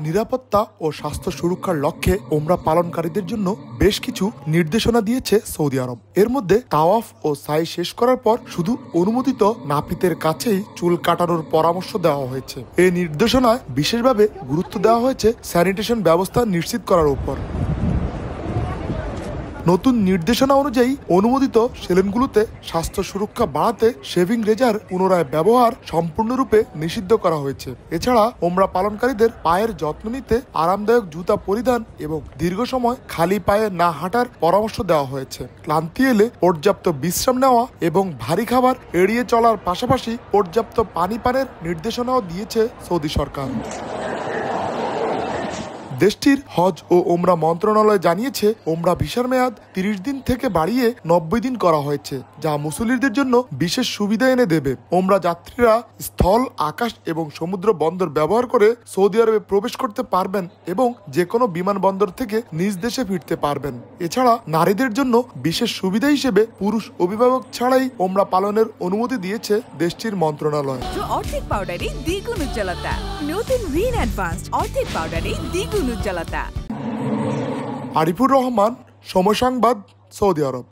নিরাপত্তা ও স্বাস্থ্য সুরক্ষার লক্ষ্যে ওমরা পালনকারীদের জন্য বেশ কিছু নির্দেশনা দিয়েছে সৌদি আরব। এর মধ্যে তাওয়াফ ও সাই শেষ করার পর শুধু অনুমোদিত নাপিতের কাছেই চুল কাটানোর পরামর্শ দেওয়া হয়েছে। এই নির্দেশনায় বিশেষভাবে গুরুত্ব দেওয়া হয়েছে স্যানিটেশন ব্যবস্থা নিশ্চিত করার উপর। নতুন নির্দেশনা অনুযায়ী অনুমোদিত সেলুনগুলোতে স্বাস্থ্য সুরক্ষা বাড়াতে শেভিং রেজার পুনরায় ব্যবহার সম্পূর্ণরূপে নিষিদ্ধ করা হয়েছে। এছাড়া ওমরা পালনকারীদের পায়ের যত্ন নিতে আরামদায়ক জুতা পরিধান এবং দীর্ঘ সময় খালি পায়ে না হাঁটার পরামর্শ দেওয়া হয়েছে। ক্লান্তি এলে পর্যাপ্ত বিশ্রাম নেওয়া এবং ভারী খাবার এড়িয়ে চলার পাশাপাশি পর্যাপ্ত পানি পানের নির্দেশনাও দিয়েছে সৌদি সরকার। দেশটির হজ ও ওমরা মন্ত্রণালয় জানিয়েছে, ওমরা ভিসার মেয়াদ 30 দিন থেকে বাড়িয়ে 90 দিন করা হয়েছে, যা মুসল্লিদের জন্য বিশেষ সুবিধা এনে দেবে। ওমরা যাত্রীরা স্থল, আকাশ এবং সমুদ্র বন্দর ব্যবহার করে সৌদি আরবে প্রবেশ করতে পারবেন এবং যে কোনো বিমানবন্দর থেকে নিজ দেশে ফিরতে পারবেন। এছাড়া নারীদের জন্য বিশেষ সুবিধা হিসেবে পুরুষ অভিভাবক ছাড়াই ওমরা পালনের অনুমতি দিয়েছে দেশটির মন্ত্রণালয়। অর্ধেক পাউডারে দ্বিগুণ উজ্জ্বলতা, নতুন রিন অ্যাডভান্সড অর্ধেক পাউডারে দ্বিগুণ উজ্জ্বলতা। আরিফুর রহমান, সময় সংবাদ, সৌদি আরব।